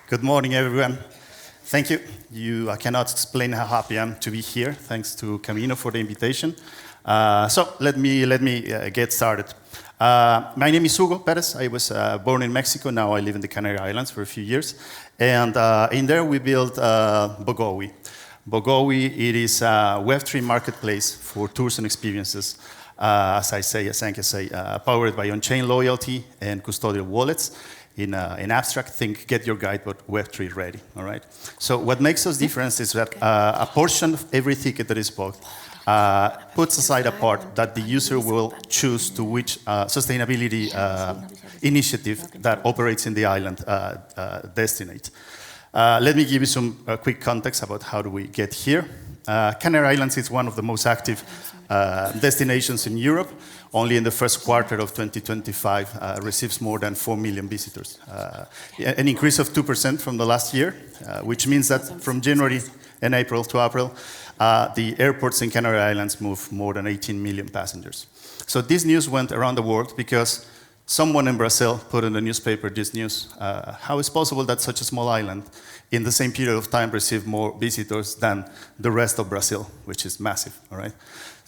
Good morning, everyone. Thank you. I cannot explain how happy I am to be here. Thanks to Camino for the invitation. So let me get started. My name is Hugo Pérez. I was born in Mexico. Now I live in the Canary Islands for a few years. And in there we built Bogowi. Bogowi, it is a Web3 marketplace for tours and experiences. As I say, powered by on-chain loyalty and custodial wallets. In abstract, think get your guide, but Web3 ready, all right? So what makes us different is that a portion of every ticket that is bought puts aside a part that the user will choose to which sustainability initiative that operates in the island destinate. Let me give you some quick context about how do we get here. Canary Islands is one of the most active destinations in Europe. Only in the first quarter of 2025 receives more than 4 million visitors. An increase of 2% from the last year, which means that from January and April to April, the airports in Canary Islands move more than 18 million passengers. So this news went around the world because someone in Brazil put in the newspaper this news. How is it possible that such a small island in the same period of time received more visitors than the rest of Brazil, which is massive, all right?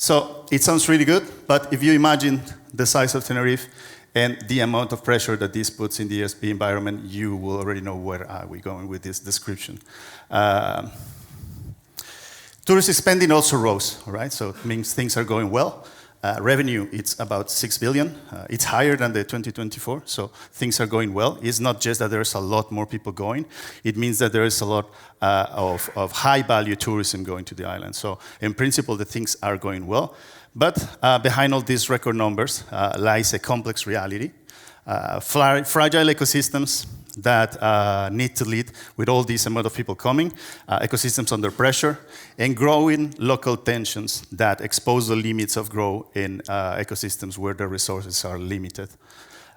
So it sounds really good, but if you imagine the size of Tenerife and the amount of pressure that this puts in the ESP environment, you will already know where are we going with this description. Tourist spending also rose, all right? So it means things are going well. Revenue, it's about 6 billion. It's higher than the 2024, so things are going well. It's not just that there's a lot more people going. It means that there is a lot of high-value tourism going to the island. So in principle, the things are going well. But behind all these record numbers lies a complex reality. Fragile ecosystems that need to lead with all this amount of people coming, ecosystems under pressure, and growing local tensions that expose the limits of growth in ecosystems where the resources are limited.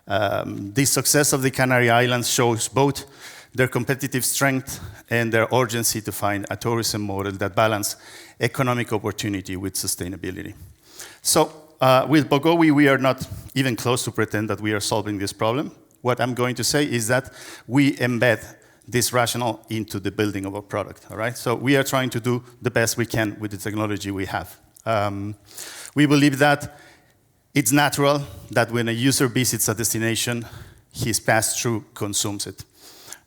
The success of the Canary Islands shows both their competitive strength and their urgency to find a tourism model that balance economic opportunity with sustainability. So with Bogowi, we are not even close to pretend that we are solving this problem. What I'm going to say is that we embed this rationale into the building of our product, all right? So we are trying to do the best we can with the technology we have. We believe that it's natural that when a user visits a destination, his pass-through consumes it.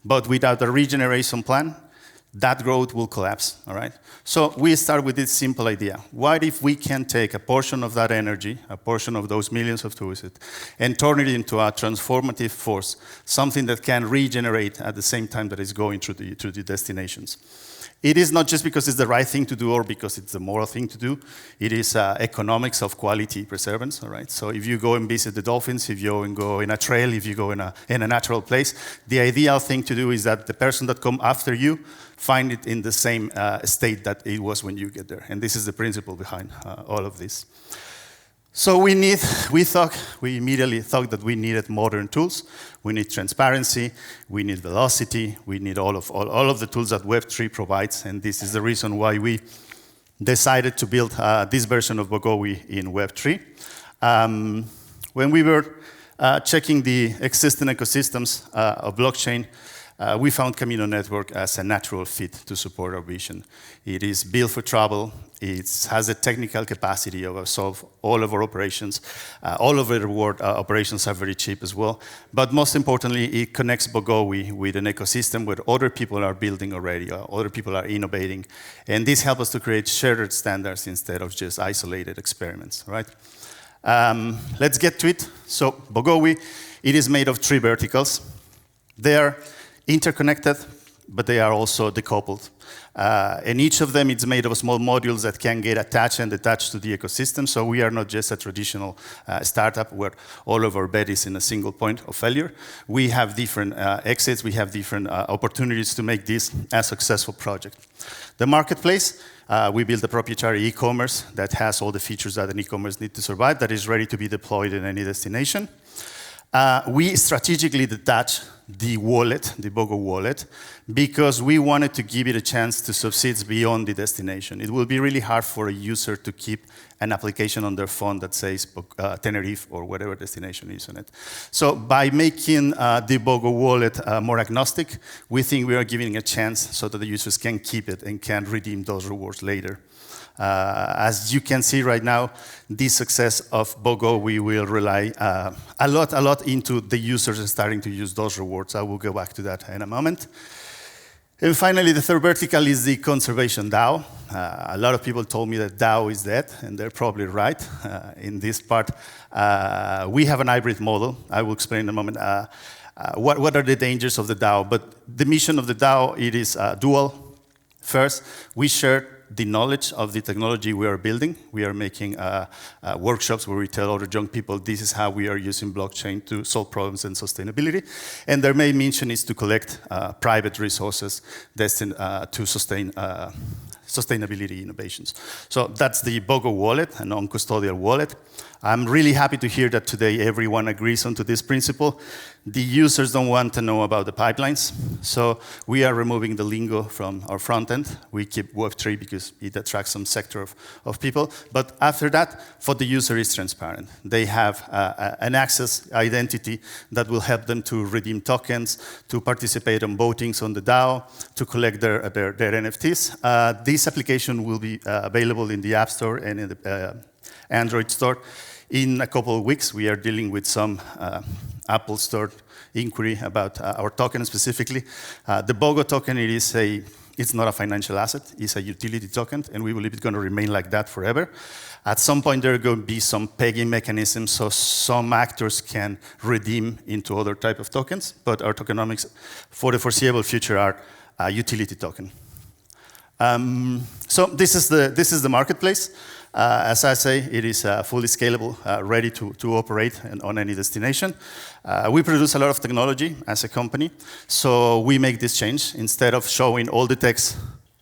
But without a regeneration plan, that growth will collapse, all right? So we start with this simple idea. What if we can take a portion of that energy, a portion of those millions of tourists, and turn it into a transformative force, something that can regenerate at the same time that it's going through the destinations? It is not just because it's the right thing to do or because it's the moral thing to do. It is economics of quality preservance, all right? So if you go and visit the dolphins, if you go in a trail, if you go in a natural place, the ideal thing to do is that the person that come after you find it in the same state that it was when you get there. And this is the principle behind all of this. So we immediately thought that we needed modern tools. We need transparency, we need velocity, we need all of the tools that Web3 provides, and this is the reason why we decided to build this version of Bogowi in Web3. When we were checking the existing ecosystems of blockchain, we found Camino Network as a natural fit to support our vision. It is built for travel. It has the technical capacity of solve all of our operations. All of the world operations are very cheap as well. But most importantly, it connects Bogowi with an ecosystem where other people are building already, other people are innovating. And this helps us to create shared standards instead of just isolated experiments, right? Let's get to it. So Bogowi, it is made of 3 verticals. They are interconnected, but they are also decoupled. And each of them is made of small modules that can get attached and detached to the ecosystem. So we are not just a traditional startup where all of our bet is in a single point of failure. We have different exits, we have different opportunities to make this a successful project. The marketplace, we built a proprietary e-commerce that has all the features that an e-commerce needs to survive, that is ready to be deployed in any destination. We strategically detach the wallet, the Bogo wallet, because we wanted to give it a chance to succeed beyond the destination. It will be really hard for a user to keep an application on their phone that says Tenerife or whatever destination is on it. So by making the Bogo wallet more agnostic, we think we are giving a chance so that the users can keep it and can redeem those rewards later. As you can see right now, the success of Bogowi will rely a lot into the users starting to use those rewards. I will go back to that in a moment. And finally, the third vertical is the conservation DAO. A lot of people told me that DAO is dead, and they're probably right. In this part, we have an hybrid model. I will explain in a moment what are the dangers of the DAO. But the mission of the DAO, it is dual. First, we share the knowledge of the technology we are building. We are making workshops where we tell other young people this is how we are using blockchain to solve problems in sustainability. And their main mission is to collect private resources destined to sustain sustainability innovations. So that's the Bogo wallet, a non-custodial wallet. I'm really happy to hear that today everyone agrees onto this principle. The users don't want to know about the pipelines, so we are removing the lingo from our front end. We keep Web3 because it attracts some sector of people, but after that, for the user, it's transparent. They have an access identity that will help them to redeem tokens, to participate in votings on the DAO, to collect their NFTs. This application will be available in the App Store and in the Android Store. In a couple of weeks, we are dealing with some Apple Store inquiry about our token specifically. The Bogo token, it's not a financial asset, it's a utility token, and we believe it's going to remain like that forever. At some point, there are going to be some pegging mechanisms, so some actors can redeem into other type of tokens, but our tokenomics for the foreseeable future are a utility token. So this is the marketplace. As I say, it is fully scalable, ready to operate on any destination. We produce a lot of technology as a company, so we make this change. Instead of showing all the text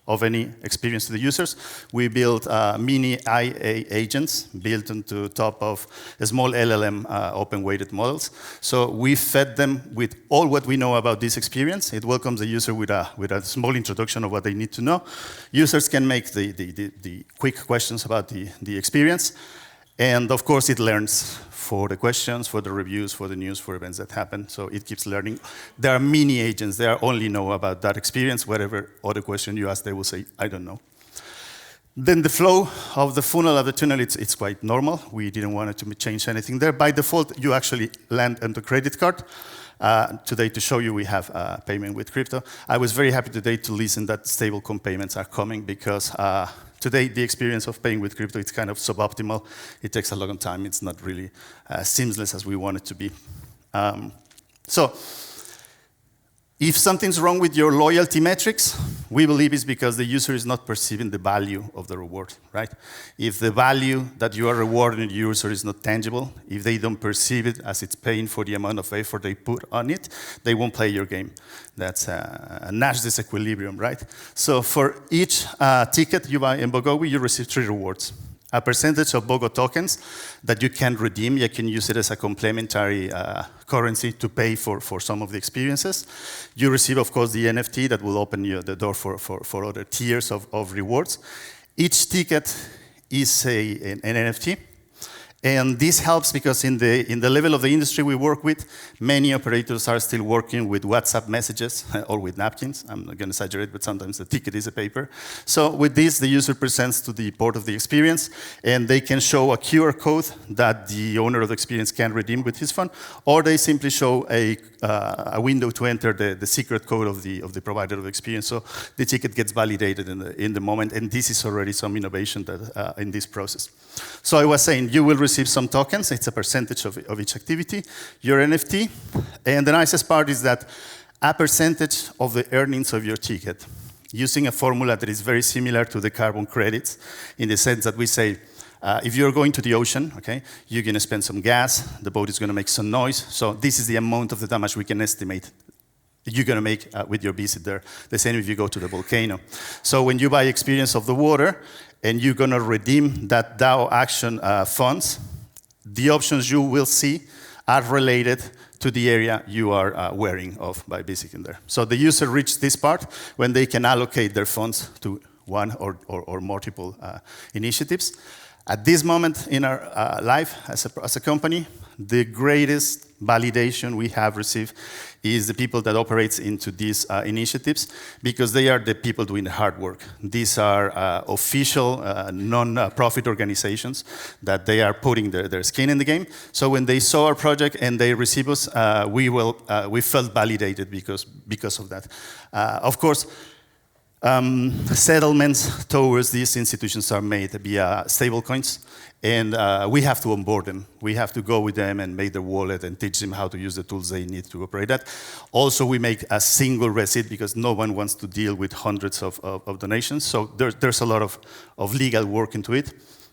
of any experience to the users, we build mini IA agents built onto top of a small LLM open-weighted models. So we fed them with all what we know about this experience. It welcomes the user with a small introduction of what they need to know. Users can make the quick questions about the experience. And of course, it learns for the questions, for the reviews, for the news, for events that happen. So it keeps learning. There are mini agents. They only know about that experience. Whatever other question you ask, they will say, I don't know. Then the flow of the funnel of the tunnel, it's quite normal. We didn't want to change anything there. By default, you actually land on the credit card. Today, to show you, we have payment with crypto. I was very happy today to listen that stablecoin payments are coming because today, the experience of paying with crypto, it's kind of suboptimal. It takes a long time. It's not really seamless as we want it to be. So if something's wrong with your loyalty metrics, we believe it's because the user is not perceiving the value of the reward, right? If the value that you are rewarding the user is not tangible, if they don't perceive it as it's paying for the amount of effort they put on it, they won't play your game. That's a Nash disequilibrium, right? So for each ticket you buy in Bogowi, you receive 3 rewards. A percentage of Bogo tokens that you can redeem. You can use it as a complementary currency to pay for some of the experiences. You receive, of course, the NFT that will open you the door for other tiers of rewards. Each ticket is an NFT. And this helps because in the level of the industry we work with, many operators are still working with WhatsApp messages or with napkins. I'm not going to exaggerate, but sometimes the ticket is a paper. So with this, the user presents to the port of the experience, and they can show a QR code that the owner of the experience can redeem with his phone, or they simply show a window to enter the secret code of the provider of the experience. So the ticket gets validated in the moment, and this is already some innovation that in this process. So I was saying, you will receive some tokens. It's a percentage of each activity, your NFT. And the nicest part is that a percentage of the earnings of your ticket, using a formula that is very similar to the carbon credits, in the sense that we say, if you're going to the ocean, okay, you're going to spend some gas, the boat is going to make some noise, so this is the amount of the damage we can estimate you're going to make with your visit there. The same if you go to the volcano. So when you buy experience of the water, and you're going to redeem that DAO action funds, the options you will see are related to the area you are wearing off by visiting there. So the user reaches this part when they can allocate their funds to one or multiple initiatives. At this moment in our life as a company, the greatest validation we have received is the people that operates into these initiatives, because they are the people doing the hard work. These are official, non-profit organizations that they are putting their skin in the game. So when they saw our project and they receive us, we felt validated because of that. Of course, settlements towards these institutions are made via stablecoins, and we have to onboard them. We have to go with them and make their wallet and teach them how to use the tools they need to operate that. Also, we make a single receipt because no one wants to deal with hundreds of donations. So there's a lot of legal work into it.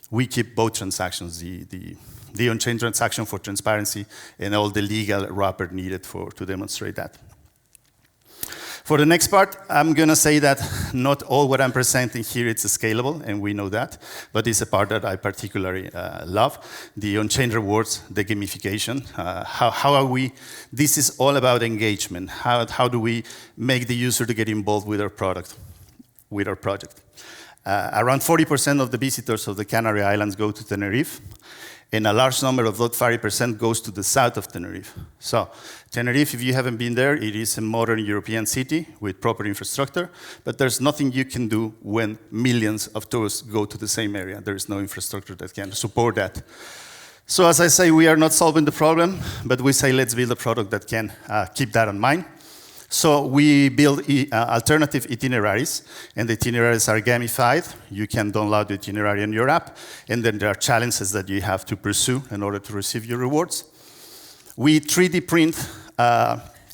We keep both transactions, the on-chain transaction for transparency and all the legal wrapper needed to demonstrate that. For the next part, I'm going to say that not all what I'm presenting here is scalable, and we know that, but it's a part that I particularly love, the on-chain rewards, the gamification. How are we? This is all about engagement. How do we make the user to get involved with our product, with our project? Around 40% of the visitors of the Canary Islands go to Tenerife, and a large number of that 40% goes to the south of Tenerife. So Tenerife, if you haven't been there, it is a modern European city with proper infrastructure, but there's nothing you can do when millions of tourists go to the same area. There is no infrastructure that can support that. So as I say, we are not solving the problem, but we say let's build a product that can keep that in mind. So we build alternative itineraries, and the itineraries are gamified. You can download the itinerary on your app, and then there are challenges that you have to pursue in order to receive your rewards. We 3D print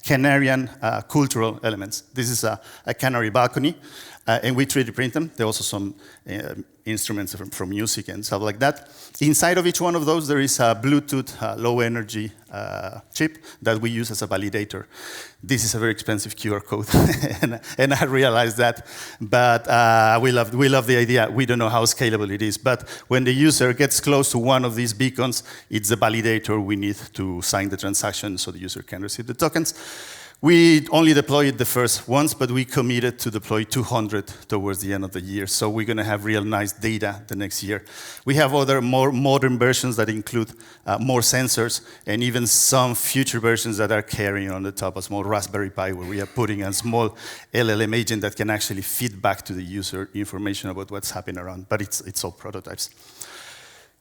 Canarian cultural elements. This is a Canary balcony, and we 3D print them. There are also some instruments from music and stuff like that. Inside of each one of those, there is a Bluetooth low-energy chip that we use as a validator. This is a very expensive QR code, and I realize that, but we love the idea. We don't know how scalable it is, but when the user gets close to one of these beacons, it's the validator we need to sign the transaction so the user can receive the tokens. We only deployed the first once, but we committed to deploy 200 towards the end of the year. So we're going to have real nice data the next year. We have other more modern versions that include more sensors, and even some future versions that are carrying on the top a small Raspberry Pi, where we are putting a small LLM agent that can actually feed back to the user information about what's happening around. But it's all prototypes.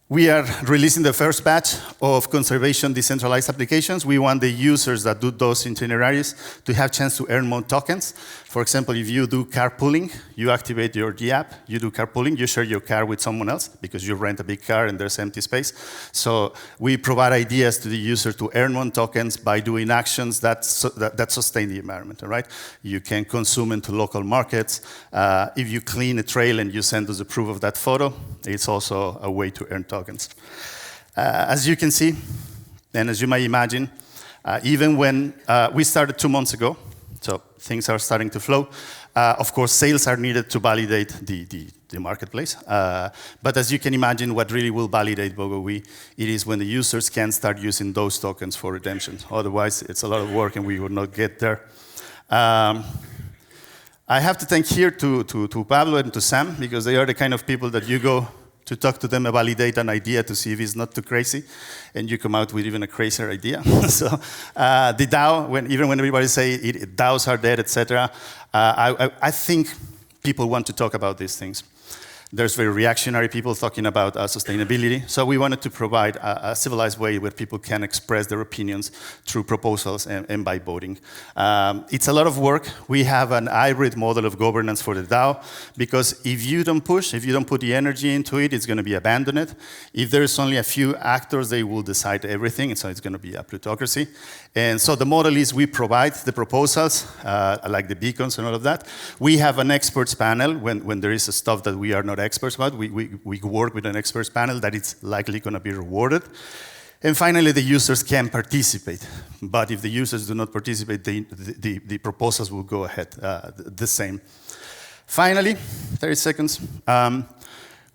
We are releasing the first batch of conservation decentralized applications. We want the users that do those itineraries to have a chance to earn more tokens. For example, if you do carpooling, you activate your G app, you do carpooling, you share your car with someone else because you rent a big car and there's empty space. So we provide ideas to the user to earn more tokens by doing actions that sustain the environment, all right? You can consume into local markets. If you clean a trail and you send us a proof of that photo, it's also a way to earn tokens. As you can see, and as you might imagine, even when we started 2 months ago, so things are starting to flow. Of course, sales are needed to validate the marketplace. But as you can imagine, what really will validate Bogowi, it is when the users can start using those tokens for redemption. Otherwise, it's a lot of work and we will not get there. I have to thank here to Pablo and to Sam, because they are the kind of people that you go to talk to them and validate an idea to see if it's not too crazy, and you come out with even a crazier idea. So the DAO, even when everybody say DAOs are dead, etc., I think people want to talk about these things. There's very reactionary people talking about sustainability. So we wanted to provide a civilized way where people can express their opinions through proposals and by voting. It's a lot of work. We have an hybrid model of governance for the DAO, because if you don't push, if you don't put the energy into it, it's going to be abandoned. If there's only a few actors, they will decide everything, and so it's going to be a plutocracy. And so the model is we provide the proposals, like the beacons and all of that. We have an experts panel when there is stuff that we are not experts about. We work with an experts panel that it's likely going to be rewarded. And finally, the users can participate. But if the users do not participate, the proposals will go ahead the same. Finally, 30 seconds.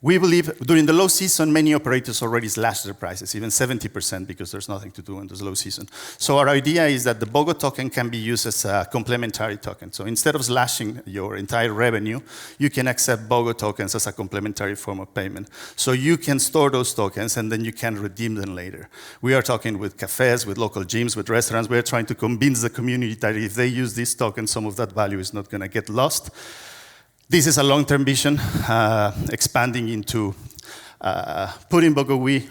We believe during the low season, many operators already slash their prices, even 70%, because there's nothing to do in this low season. So our idea is that the BOGO token can be used as a complementary token. So instead of slashing your entire revenue, you can accept BOGO tokens as a complementary form of payment. So you can store those tokens and then you can redeem them later. We are talking with cafes, with local gyms, with restaurants. We're trying to convince the community that if they use these tokens, some of that value is not going to get lost. This is a long-term vision, expanding into putting Bogowi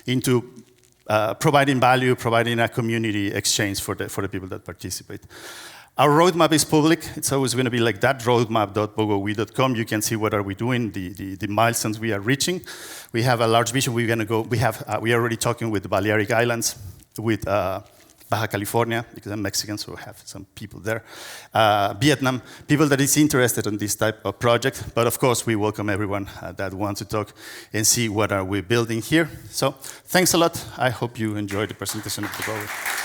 into providing value, providing a community exchange for the people that participate. Our roadmap is public. It's always going to be like that, roadmap.bogowi.com. You can see what are we doing, the milestones we are reaching. We have a large vision. We're going to go. We are already talking with the Balearic Islands, with Baja California, because I'm Mexican, so I have some people there. Vietnam, people that is interested in this type of project. But of course, we welcome everyone that wants to talk and see what are we building here. So thanks a lot. I hope you enjoyed the presentation of the Bogowi.